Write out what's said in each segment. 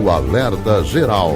o Alerta Geral.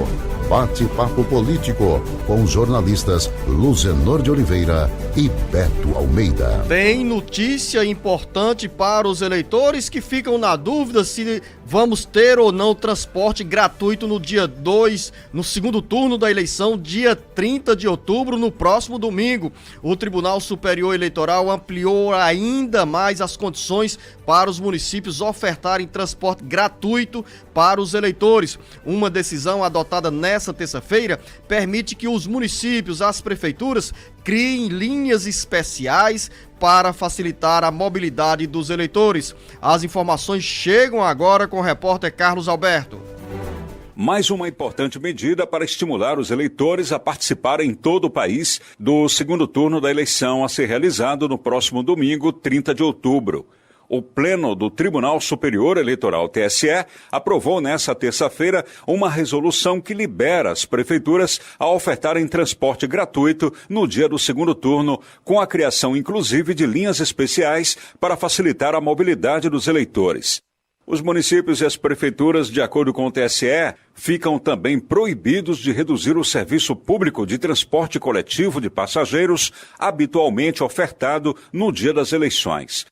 Bate-papo político com os jornalistas Luzenor de Oliveira e Beto Almeida. Tem notícia importante para os eleitores que ficam na dúvida se vamos ter ou não transporte gratuito no dia 2, no segundo turno da eleição, dia 30 de outubro, no próximo domingo. O Tribunal Superior Eleitoral ampliou ainda mais as condições para os municípios ofertarem transporte gratuito para os eleitores. Uma decisão adotada nesta terça-feira permite que os municípios, as prefeituras, criem linhas especiais para facilitar a mobilidade dos eleitores. As informações chegam agora com o repórter Carlos Alberto. Mais uma importante medida para estimular os eleitores a participarem em todo o país do segundo turno da eleição a ser realizado no próximo domingo, 30 de outubro. O Pleno do Tribunal Superior Eleitoral, TSE, aprovou nesta terça-feira uma resolução que libera as prefeituras a ofertarem transporte gratuito no dia do segundo turno, com a criação inclusive de linhas especiais para facilitar a mobilidade dos eleitores. Os municípios e as prefeituras, de acordo com o TSE, ficam também proibidos de reduzir o serviço público de transporte coletivo de passageiros habitualmente ofertado no dia das eleições.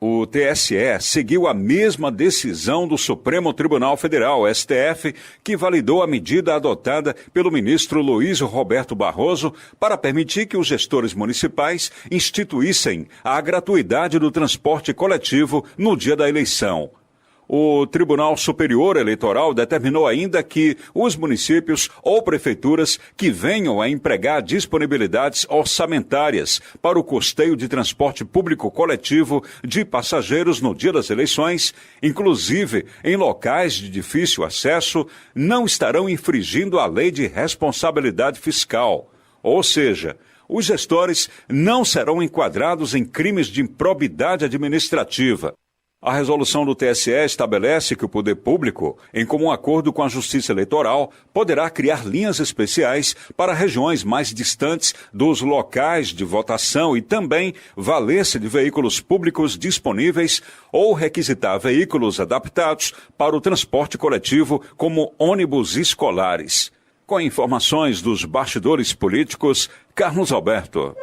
O TSE seguiu a mesma decisão do Supremo Tribunal Federal, STF, que validou a medida adotada pelo ministro Luiz Roberto Barroso para permitir que os gestores municipais instituíssem a gratuidade do transporte coletivo no dia da eleição. O Tribunal Superior Eleitoral determinou ainda que os municípios ou prefeituras que venham a empregar disponibilidades orçamentárias para o custeio de transporte público coletivo de passageiros no dia das eleições, inclusive em locais de difícil acesso, não estarão infringindo a lei de responsabilidade fiscal. Ou seja, os gestores não serão enquadrados em crimes de improbidade administrativa. A resolução do TSE estabelece que o poder público, em comum acordo com a Justiça Eleitoral, poderá criar linhas especiais para regiões mais distantes dos locais de votação e também valer-se de veículos públicos disponíveis ou requisitar veículos adaptados para o transporte coletivo, como ônibus escolares. Com informações dos bastidores políticos, Carlos Alberto.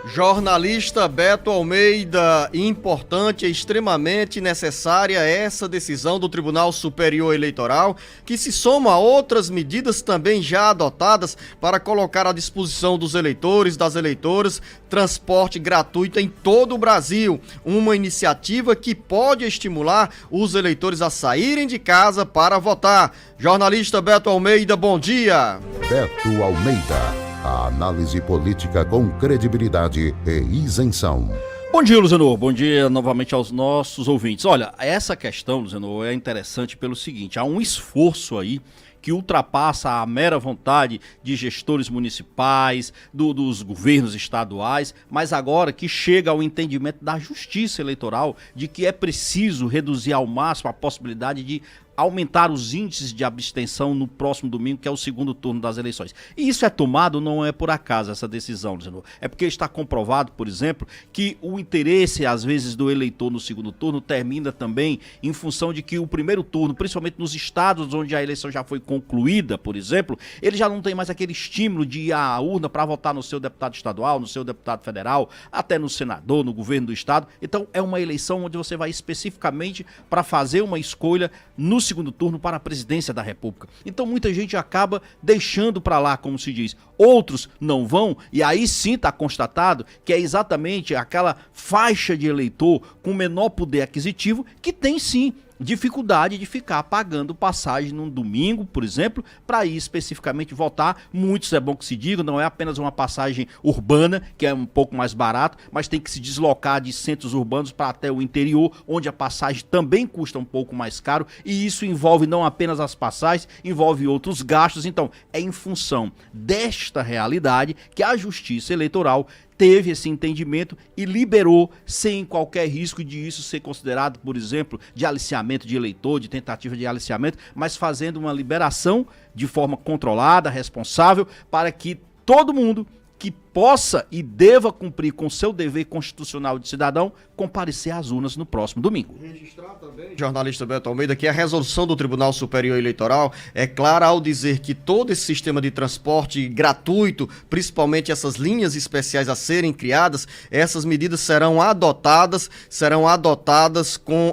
Jornalista Beto Almeida, importante e extremamente necessária essa decisão do Tribunal Superior Eleitoral, que se soma a outras medidas também já adotadas para colocar à disposição dos eleitores, das eleitoras, transporte gratuito em todo o Brasil. Uma iniciativa que pode estimular os eleitores a saírem de casa para votar. Jornalista Beto Almeida, bom dia. Beto Almeida. A análise política com credibilidade e isenção. Bom dia, Luzenor. Bom dia novamente aos nossos ouvintes. Olha, essa questão, Luzenor, é interessante pelo seguinte: há um esforço aí que ultrapassa a mera vontade de gestores municipais, dos governos estaduais, mas agora que chega ao entendimento da Justiça Eleitoral de que é preciso reduzir ao máximo a possibilidade de aumentar os índices de abstenção no próximo domingo, que é o segundo turno das eleições. E isso é tomado, não é por acaso essa decisão, Luzenor. É porque está comprovado, por exemplo, que o interesse, às vezes, do eleitor no segundo turno termina também em função de que o primeiro turno, principalmente nos estados onde a eleição já foi concluída, por exemplo, ele já não tem mais aquele estímulo de ir à urna para votar no seu deputado estadual, no seu deputado federal, até no senador, no governo do estado. Então, é uma eleição onde você vai especificamente para fazer uma escolha no segundo turno para a presidência da República. Então muita gente acaba deixando para lá, como se diz. Outros não vão, e aí sim está constatado que é exatamente aquela faixa de eleitor com menor poder aquisitivo que tem sim dificuldade de ficar pagando passagem num domingo, por exemplo, para ir especificamente votar. Muitos, é bom que se diga, não é apenas uma passagem urbana, que é um pouco mais barato, mas tem que se deslocar de centros urbanos para até o interior, onde a passagem também custa um pouco mais caro, e isso envolve não apenas as passagens, envolve outros gastos. Então, é em função desta realidade que a Justiça Eleitoral teve esse entendimento e liberou sem qualquer risco de isso ser considerado, por exemplo, de aliciamento de eleitor, de tentativa de aliciamento, mas fazendo uma liberação de forma controlada, responsável, para que todo mundo que possa e deva cumprir com seu dever constitucional de cidadão, comparecer às urnas no próximo domingo. Registrar também, jornalista Beto Almeida, que a resolução do Tribunal Superior Eleitoral é clara ao dizer que todo esse sistema de transporte gratuito, principalmente essas linhas especiais a serem criadas, essas medidas serão adotadas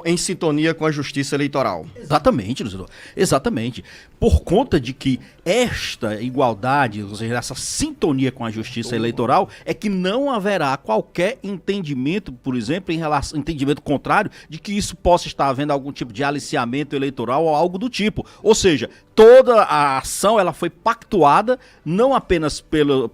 em sintonia com a Justiça Eleitoral. Exatamente, Luciano. Exatamente. Por conta de que esta igualdade, ou seja, essa sintonia com a Justiça Eleitoral, é que não haverá qualquer entendimento, por exemplo, em relação entendimento contrário, de que isso possa estar havendo algum tipo de aliciamento eleitoral ou algo do tipo. Ou seja, toda a ação ela foi pactuada não apenas pelo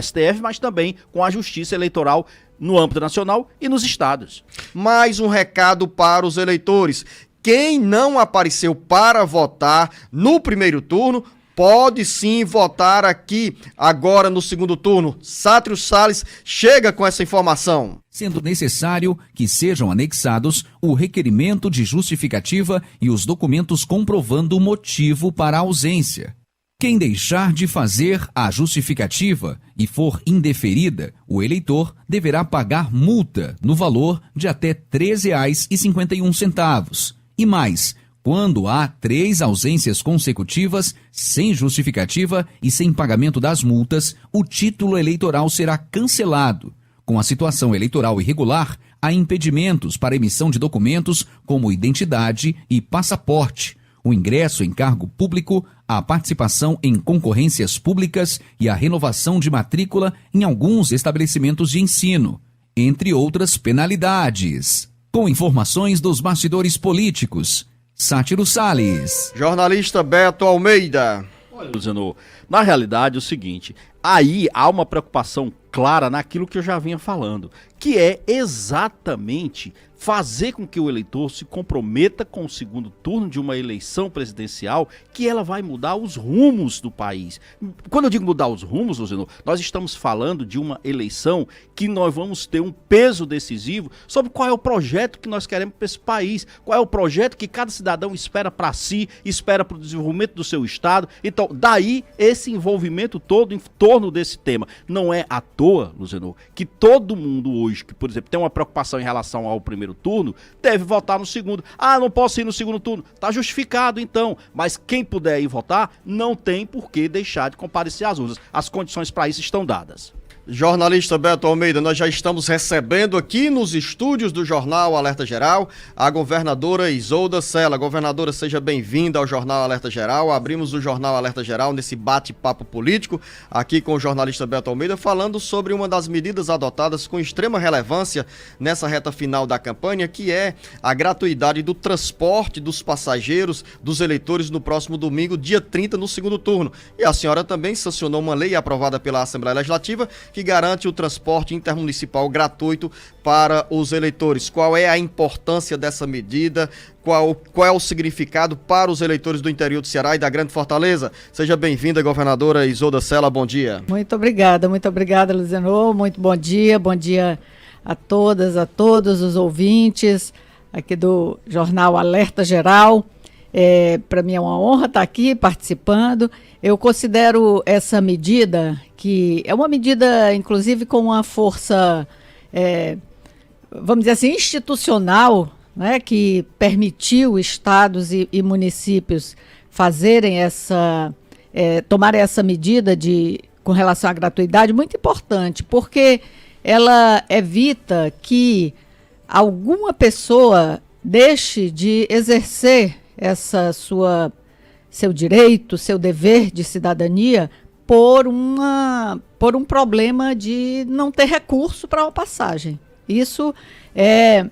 STF, mas também com a Justiça Eleitoral no âmbito nacional e nos estados. Mais um recado para os eleitores. Quem não apareceu para votar no primeiro turno, pode sim votar aqui agora no segundo turno. Sátrio Salles chega com essa informação. Sendo necessário que sejam anexados o requerimento de justificativa e os documentos comprovando o motivo para a ausência. Quem deixar de fazer a justificativa e for indeferida, o eleitor deverá pagar multa no valor de até R$ 13,51. E mais, quando há 3 ausências consecutivas, sem justificativa e sem pagamento das multas, o título eleitoral será cancelado. Com a situação eleitoral irregular, há impedimentos para emissão de documentos como identidade e passaporte, o ingresso em cargo público, a participação em concorrências públicas e a renovação de matrícula em alguns estabelecimentos de ensino, entre outras penalidades. Com informações dos bastidores políticos, Sátiro Salles. Jornalista Beto Almeida. Olha, Luciano, na realidade é o seguinte, aí há uma preocupação clara naquilo que eu já vinha falando, que é exatamente fazer com que o eleitor se comprometa com o segundo turno de uma eleição presidencial, que ela vai mudar os rumos do país. Quando eu digo mudar os rumos, Luciano, nós estamos falando de uma eleição que nós vamos ter um peso decisivo sobre qual é o projeto que nós queremos para esse país, qual é o projeto que cada cidadão espera para si, espera para o desenvolvimento do seu estado. Então, daí esse envolvimento todo em torno desse tema. Não é à toa, Luciano, que todo mundo hoje, que por exemplo tem uma preocupação em relação ao primeiro turno, deve votar no segundo. Ah, não posso ir no segundo turno. Tá justificado então, mas quem puder ir votar, não tem por que deixar de comparecer às urnas. As condições para isso estão dadas. Jornalista Beto Almeida, nós já estamos recebendo aqui nos estúdios do Jornal Alerta Geral a governadora Isolda Sela. Governadora, seja bem-vinda ao Jornal Alerta Geral. Abrimos o Jornal Alerta Geral nesse bate-papo político aqui com o jornalista Beto Almeida, falando sobre uma das medidas adotadas com extrema relevância nessa reta final da campanha, que é a gratuidade do transporte dos passageiros, dos eleitores no próximo domingo, dia 30, no segundo turno. E a senhora também sancionou uma lei aprovada pela Assembleia Legislativa que garante o transporte intermunicipal gratuito para os eleitores. Qual é a importância dessa medida? Qual é o significado para os eleitores do interior do Ceará e da Grande Fortaleza? Seja bem-vinda, governadora Isolda Sela, bom dia. Muito obrigada, Luciano. Muito bom dia a todas, a todos os ouvintes aqui do Jornal Alerta Geral. Para mim é uma honra estar aqui participando. Eu considero essa medida, que é uma medida, inclusive, com uma força, vamos dizer assim, institucional, né, que permitiu estados e municípios fazerem tomarem essa medida com relação à gratuidade, muito importante, porque ela evita que alguma pessoa deixe de exercer seu direito, seu dever de cidadania por um problema de não ter recurso para uma passagem. Isso seria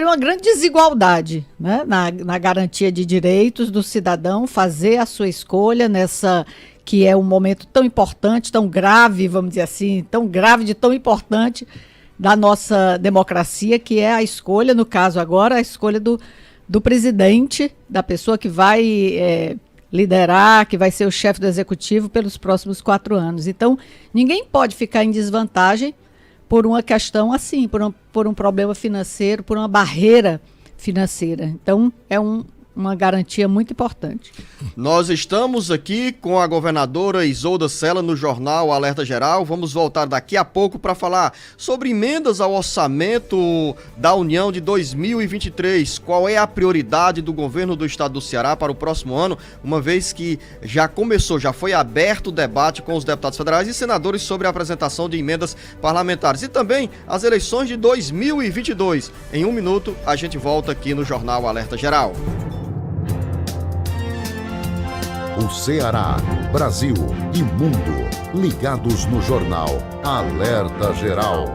uma grande desigualdade, né, na garantia de direitos do cidadão fazer a sua escolha que é um momento tão importante, tão grave, vamos dizer assim, tão grave de tão importante da nossa democracia, que é a escolha, no caso agora, a escolha do presidente, da pessoa que vai liderar, que vai ser o chefe do executivo pelos próximos 4 anos. Então, ninguém pode ficar em desvantagem por uma questão assim, por um problema financeiro, por uma barreira financeira. Então, uma garantia muito importante. Nós estamos aqui com a governadora Isolda Sela no Jornal Alerta Geral. Vamos voltar daqui a pouco para falar sobre emendas ao orçamento da União de 2023. Qual é a prioridade do governo do estado do Ceará para o próximo ano, uma vez que já foi aberto o debate com os deputados federais e senadores sobre a apresentação de emendas parlamentares e também as eleições de 2022. Em 1 minuto, a gente volta aqui no Jornal Alerta Geral. O Ceará, Brasil e mundo ligados no Jornal Alerta Geral.